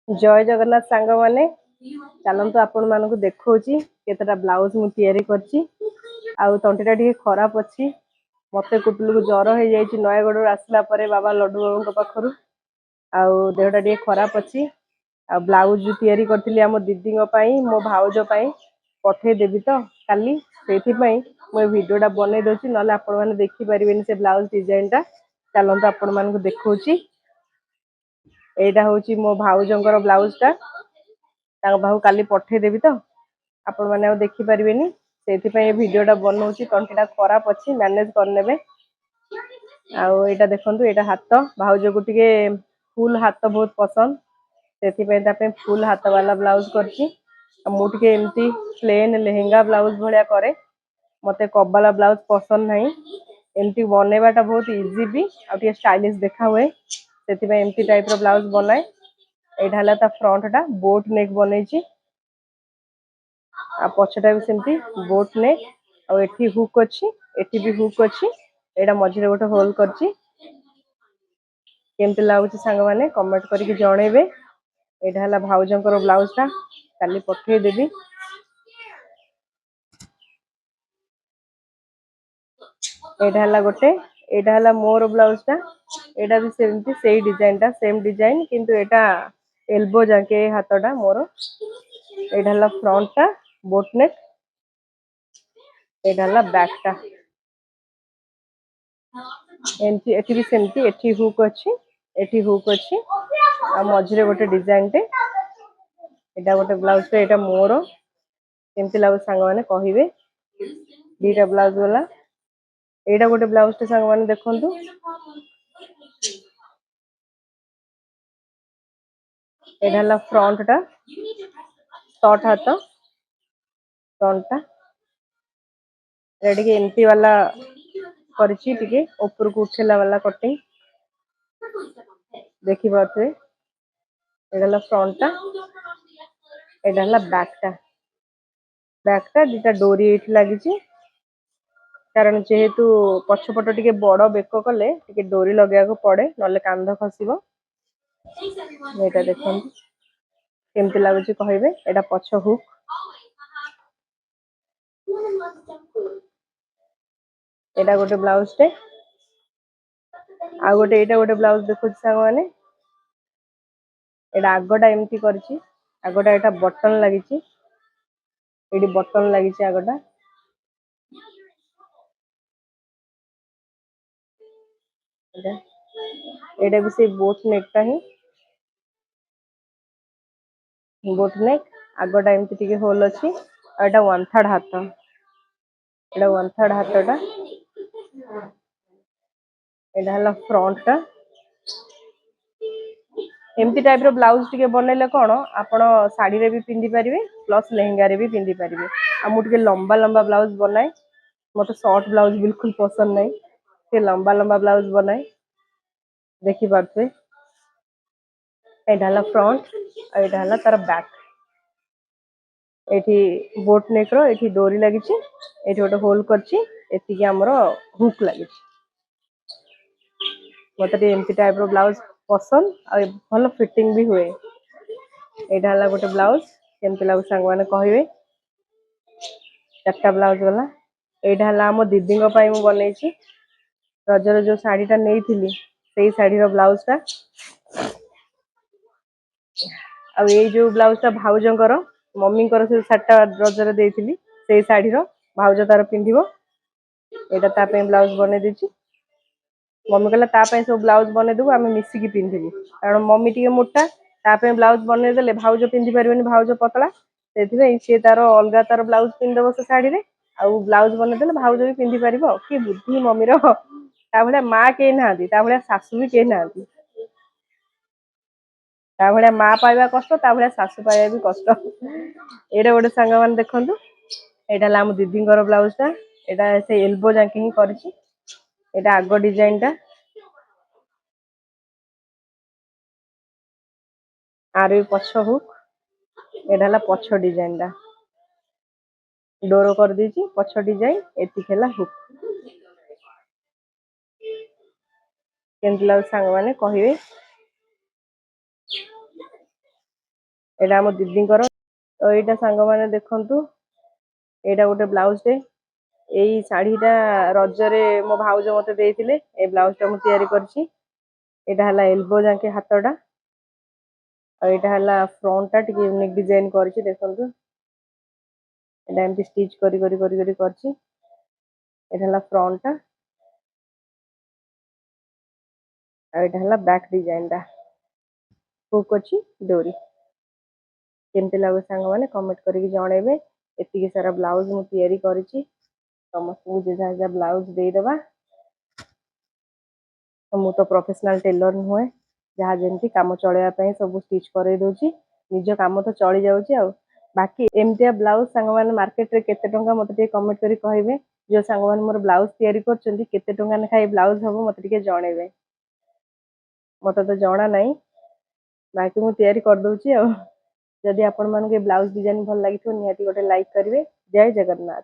जय जगन्नाथ सांग माने चलतु आपण मानक देखौची केतटा ब्लाउज मु तयारी करची आउ तंटीटा टिके खराब अछि मते कुटलु को ज्वर हो जाईची नयगढ़ आसला परे बाबा लड्डू बाबा पाखरु आउ देहटा टिके खराब अछि आ ब्लाउज तयारी करथिली हम दीदी पई मो भाउज पई पठे देबी तो काली सेठी पई मो वीडियोटा बनै दोची नले आपण माने देखि परिबेनी से ब्लाउज डिजाइन टा चलंतु आपण मानक देखौची एटा होची मो भाउजंकर ब्लाउज टा ताको भाउ काली पठे देबी तो आपण माने देखि परिबेनी सेठी पई वीडियोटा बनौची कंटीटा खराब अछि मैनेज करनेबे आउ एटा देखंतु एटा हाथ भाउज को टिके फुल हाथ बहुत पसंद सेठी पई ता पे फुल हाथ वाला ब्लाउज करची मु टिके एमती प्लेन लेहेंगा ब्लाउज भलिया करे मते कब्बाला ब्लाउज पसंद नहीं एमती बनेबाटा बहुत इजी भी आ टिके स्टाइलिश देखा हुए सेठी पई एमती टाइप रो ब्लाउज बनाए एटा हला ता फ्रंट टा बोट नेक बनेची आ पछटा भी सेमती बोट नेक आ एठी हुक अछि एठी भी हुक अछि एटा मझिरे गोटे होल करची केमती लागुची सांग माने कमेंट करके जणेबे एटा हला भाउजंकर ब्लाउज टा काली पठे देबी एटा हला गोटे एटा हला मोर ब्लाउज टा एटा भी सेमती सेही डिजाइन टा सेम डिजाइन किंतु एटा एल्बो जाके हाथटा मोर एटा हला फ्रंट टा बोट नेक एटा हला बैक टा एमती एठी भी सेमती एठी हुक अछि आ मझिरे गोटे डिजाइन टे एटा गोटे ब्लाउज टे एटा मोर केमती लागु सांग माने कहिबे दीटा ब्लाउज वाला एटा गोटे ब्लाउज टे सांग माने देखंतु एटा हला फ्रंट टा शॉर्ट हाथ फ्रंट टा रेडी के एमती वाला करची टिके ऊपर को उठेला वाला कटिंग देखि बाते एटा हला फ्रंट टा एटा हला बैक टा दिटा डोरी एठी लागिची कारण जेहेतु पछपट टिके बड़ बेक कले टिके डोरी लगेया को पड़े नले कांध खसिबो एटा देखन केमती लागुची कहिबे एटा पछ हुक एटा गोटे ब्लाउज टे आ गोटे एटा गोटे ब्लाउज देखुची सांग माने एटा आगोटा एमती करची आगोटा एटा बटन लागिची एडी बटन लागिची आगोटा एटा भी से बोट नेक टा ही बोट नेक आगोटा एमती टिके होल अछि आ एटा वन थर्ड हाथ एटा वन थर्ड हाथटा एटा हला फ्रंट टा एमती टाइप रो ब्लाउज टिके बनेले कोन आपण साड़ी रे भी पिंदी परिबे प्लस लेहेंगा रे भी पिंदी परिबे आ मु टिके लंबा लंबा ब्लाउज बनाए मते शॉर्ट ब्लाउज बिल्कुल पसंद नहीं से लंबा लंबा ब्लाउज बनाए देखि पारथे एटा हला फ्रंट आ एटा हला तार बैक एठी बोट नेक रो एठी डोरी लागिची एठी गोटे होल करची एठी के हमरो हुक लागिची मते एमती टाइप रो ब्लाउज पसंद आ भलो फिटिंग भी हुए एटा हला गोटे ब्लाउज केमती लागु सांग माने कहिबे चारटा ब्लाउज वाला एटा हला हम दीदी पई मु बनेची रजर जो साड़ी टा नेइथिली सेही साड़ी रो ब्लाउज टा आ ए जो ब्लाउज टा भाउजंकर मम्मी कर से साटा रजर देइथिली सेही साड़ी रो भाउज तार पिंदिबो एटा ता पे ब्लाउज बने देची मम्मी कहला ता पे सब ब्लाउज बने देबो आमे मिसी की पिंदिबो कारण मम्मी टिके मोटा ता पे ब्लाउज बने देले भाउज पिंदी परिबेनी भाउज पतला सेथिबे से तार अलगा तार ब्लाउज पिंदबो से साड़ी रे आ ब्लाउज बने देले भाउज भी पिंदी परिबो की बुद्धि मम्मी रो ता भले मां के नाहंती ता भले सासु भी के नाहंती ता भले मां पाइबा कष्ट ता भले सासु पाइबा भी कष्ट एटा गोटे सांग मान देखंतु एटा ला हम दीदींकर ब्लाउज टा एटा से एल्बो जाके ही करची एटा आगो डिजाइन टा आरे पछ हुक एटा हला पछ डिजाइन टा डोरो कर दीची पछ डिजाइन एती खेला हुक केमती लागु सांग माने कहिबे एटा आम दीदींकर तो यहाँ सांग मैंने देखु यहाँ गोटे ब्लाउजटे यही शाढ़ीटा रजरे मो भाउज मत देते ये ब्लाउजटा मुझे कर एल्बो जाके हाथटा यहाँ फ्रंटटा टी यूनिक डिजाइन कर देखु एमती स्टिच कर फ्रंटटा यहाँ बैक डिजाइनटा हुक अच्छी डोरी केमती लगे सांग मैंने कमेंट करके जनइबे एतिकी सारा ब्लाउज मुझे कर समस्त जेजा जेजा ब्लाउज देदेबा तो मु तो प्रोफेशनल टेलर नुहे जहाँ जमी कम चलवाई सब स्टिच कर दूसरी निज कम तो चली जाऊँगी आ बाकी एमतिया ब्लाउज सांग मैंने मार्केट रे केते टंका मते कमेंट करी कहिबे जो सांग मैंने मोर ब्लाउज तैयारी करछंती केते टंका नेखा ब्लाउज हबो मते जनइबे मत तो जना नहीं बाकी मुझे तैयारी कर दूची आ जदि आपण मानके ब्लाउज डिजाइन भल लगी निहाती गोटे लाइक करेंगे। जय जगन्नाथ।